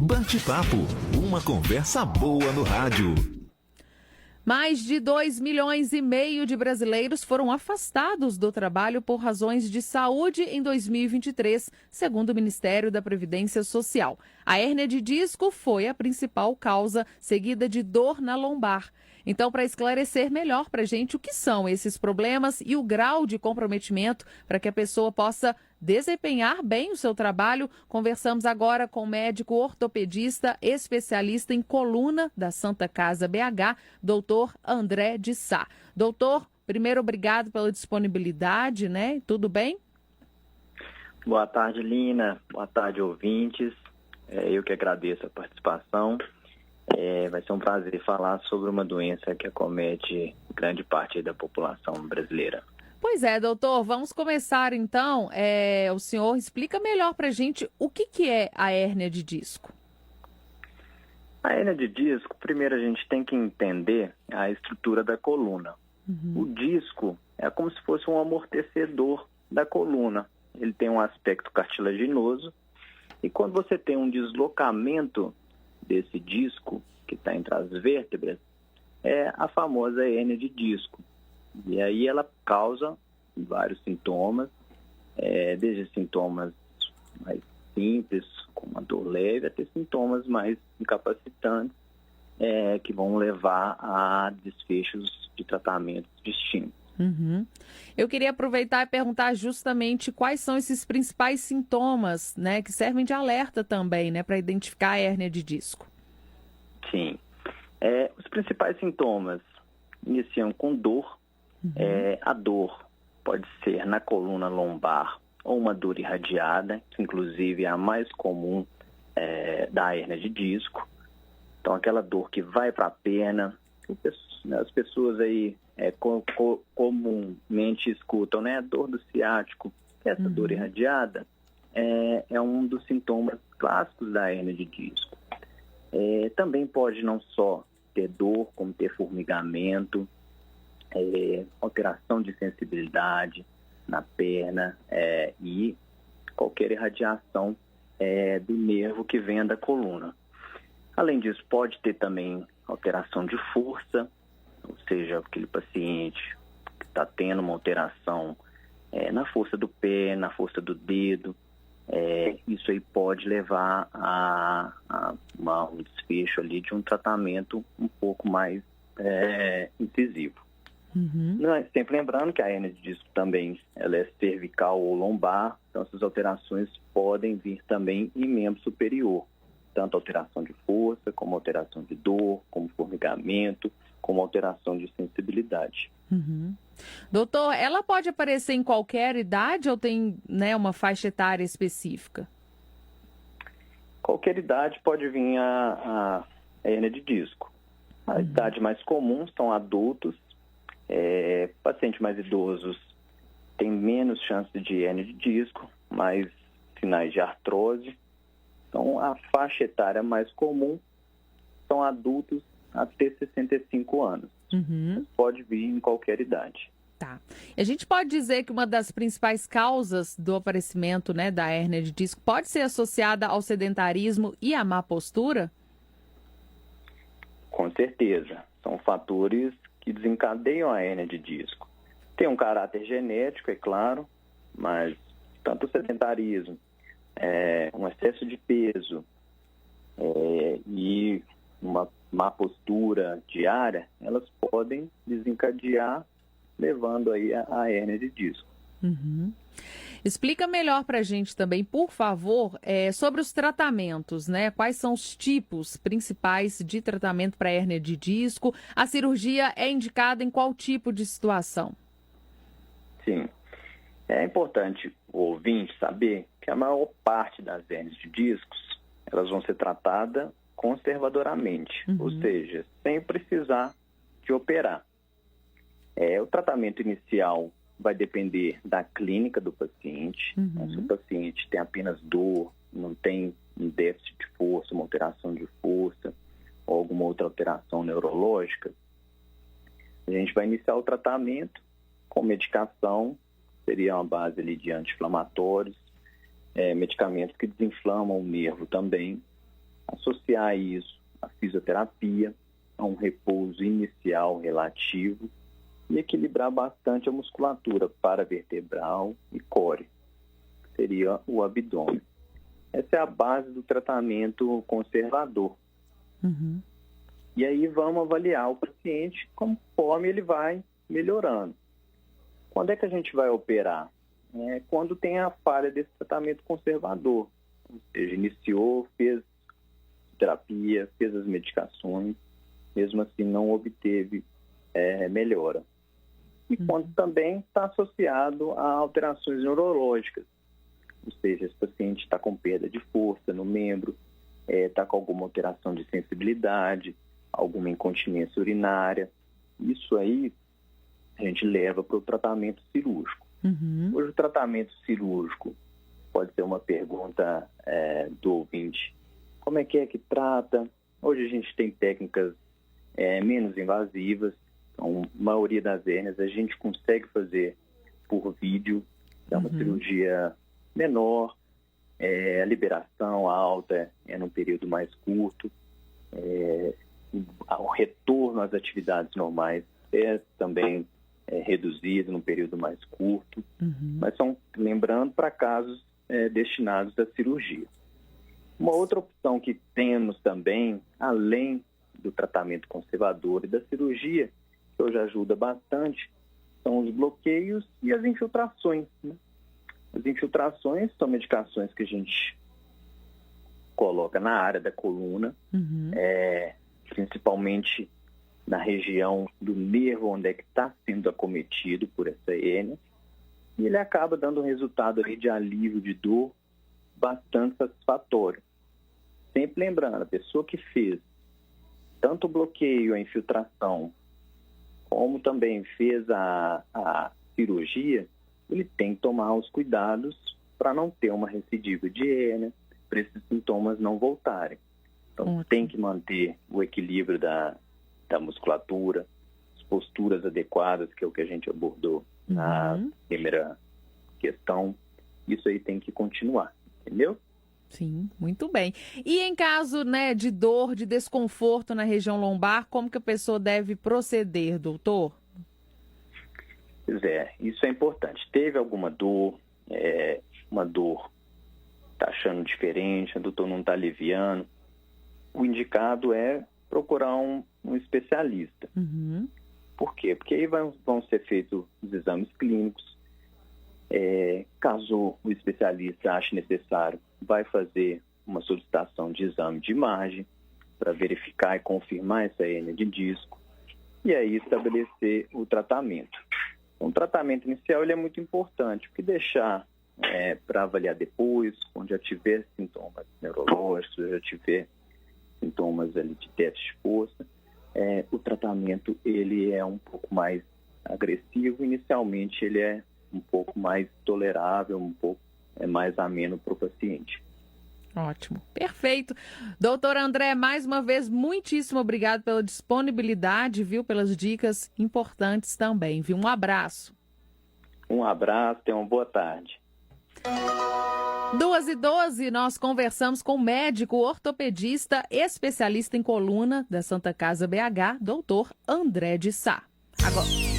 Bate-papo, uma conversa boa no rádio. Mais de 2,5 milhões de brasileiros foram afastados do trabalho por razões de saúde em 2023, segundo o Ministério da Previdência Social. A hérnia de disco foi a principal causa, seguida de dor na lombar. Então, para esclarecer melhor para a gente o que são esses problemas e o grau de comprometimento para que a pessoa possa desempenhar bem o seu trabalho, conversamos agora com o médico ortopedista, especialista em coluna da Santa Casa BH, doutor André de Sá. Doutor, primeiro, obrigado pela disponibilidade, né? Tudo bem? Boa tarde, Lina. Boa tarde, ouvintes. Eu que agradeço a participação. Vai ser um prazer falar sobre uma doença que acomete grande parte da população brasileira. Pois é, doutor, vamos começar então. O senhor explica melhor para a gente o que é a hérnia de disco. A hérnia de disco, primeiro a gente tem que entender a estrutura da coluna. O disco é como se fosse um amortecedor da coluna. Ele tem um aspecto cartilaginoso e quando você tem um deslocamento desse disco que está entre as vértebras, é a famosa hérnia de disco. E aí ela causa vários sintomas, desde sintomas mais simples, como uma dor leve, até sintomas mais incapacitantes, que vão levar a desfechos de tratamentos distintos. Eu queria aproveitar e perguntar justamente quais são esses principais sintomas, né, que servem de alerta também, né, para identificar a hérnia de disco. Sim. Os principais sintomas iniciam com dor. A dor pode ser na coluna lombar ou uma dor irradiada, que inclusive é a mais comum da hérnia de disco. Então, aquela dor que vai para a perna, as pessoas aí comumente escutam, né? A dor do ciático, essa dor irradiada, é um dos sintomas clássicos da hérnia de disco. Também pode não só ter dor, como ter formigamento, alteração de sensibilidade na perna e qualquer irradiação do nervo que venha da coluna. Além disso, pode ter também alteração de força, ou seja, aquele paciente que está tendo uma alteração na força do pé, na força do dedo. Isso aí pode levar a um desfecho ali de um tratamento um pouco mais incisivo. Sempre lembrando que a hérnia de disco também ela é cervical ou lombar, então essas alterações podem vir também em membro superior, tanto alteração de força, como alteração de dor, como formigamento, como alteração de sensibilidade. Doutor, ela pode aparecer em qualquer idade ou tem, né, uma faixa etária específica? Qualquer idade pode vir a hérnia de disco. A idade mais comum são adultos. Pacientes mais idosos têm menos chance de hérnia de disco, mais sinais de artrose. Então, a faixa etária mais comum são adultos até 65 anos. Pode vir em qualquer idade. Tá. E a gente pode dizer que uma das principais causas do aparecimento, né, da hérnia de disco pode ser associada ao sedentarismo e à má postura? Com certeza. São fatores que desencadeiam a hérnia de disco. Tem um caráter genético, é claro, mas tanto o sedentarismo, um excesso de peso e uma má postura diária, elas podem desencadear, levando aí a hérnia de disco. Explica melhor para a gente também, por favor, sobre os tratamentos, né? Quais são os tipos principais de tratamento para hérnia de disco? A cirurgia é indicada em qual tipo de situação? Sim. É importante o ouvinte saber que a maior parte das hérnias de discos, elas vão ser tratadas conservadoramente, ou seja, sem precisar de operar. O tratamento inicial vai depender da clínica do paciente. Se o paciente tem apenas dor, não tem um déficit de força, uma alteração de força ou alguma outra alteração neurológica, a gente vai iniciar o tratamento com medicação, seria uma base ali de anti-inflamatórios, medicamentos que desinflamam o nervo também, associar isso à fisioterapia, a um repouso inicial relativo e equilibrar bastante a musculatura paravertebral e core, que seria o abdômen. Essa é a base do tratamento conservador. Uhum. E aí vamos avaliar o paciente conforme ele vai melhorando. Quando é que a gente vai operar? Quando tem a falha desse tratamento conservador. Ou seja, iniciou, fez terapia, fez as medicações, mesmo assim não obteve melhora. E quando também está associado a alterações neurológicas. Ou seja, esse paciente está com perda de força no membro, está com alguma alteração de sensibilidade, alguma incontinência urinária. Isso aí a gente leva para o tratamento cirúrgico. Uhum. Hoje o tratamento cirúrgico pode ser uma pergunta do ouvinte. Como é que trata? Hoje a gente tem técnicas menos invasivas. Então, a maioria das hérnias a gente consegue fazer por vídeo. É uma cirurgia menor, a liberação alta é num período mais curto, o retorno às atividades normais também reduzido num período mais curto, mas são, lembrando, para casos destinados à cirurgia. Uma outra opção que temos também, além do tratamento conservador e da cirurgia, que hoje ajuda bastante, são os bloqueios e as infiltrações, né? As infiltrações são medicações que a gente coloca na área da coluna, principalmente na região do nervo onde é que está sendo acometido por essa hérnia, e ele acaba dando um resultado ali de alívio de dor bastante satisfatório. Sempre lembrando, a pessoa que fez tanto o bloqueio, a infiltração, como também fez a cirurgia, ele tem que tomar os cuidados para não ter uma recidiva de hérnia, para esses sintomas não voltarem. Então, tem que manter o equilíbrio da musculatura, as posturas adequadas, que é o que a gente abordou na primeira questão. Isso aí tem que continuar, entendeu? Sim, muito bem. E em caso, de dor, de desconforto na região lombar, como que a pessoa deve proceder, doutor? Pois isso é importante. Teve alguma dor, uma dor está achando diferente, o doutor não está aliviando, o indicado é procurar um especialista. Por quê? Porque aí vão ser feitos os exames clínicos. Caso o especialista ache necessário, vai fazer uma solicitação de exame de imagem para verificar e confirmar essa hérnia de disco e aí estabelecer o tratamento. O tratamento inicial ele é muito importante, porque deixar para avaliar depois, quando já tiver sintomas neurológicos, já tiver sintomas ali de déficit de força, o tratamento ele é um pouco mais agressivo. Inicialmente ele é um pouco mais tolerável, um pouco mais ameno para o paciente. Ótimo, perfeito. Doutor André, mais uma vez, muitíssimo obrigado pela disponibilidade, viu? Pelas dicas importantes também, viu? Um abraço. Um abraço, tenha uma boa tarde. 2h12, nós conversamos com o médico ortopedista, especialista em coluna da Santa Casa BH, doutor André de Sá. Agora...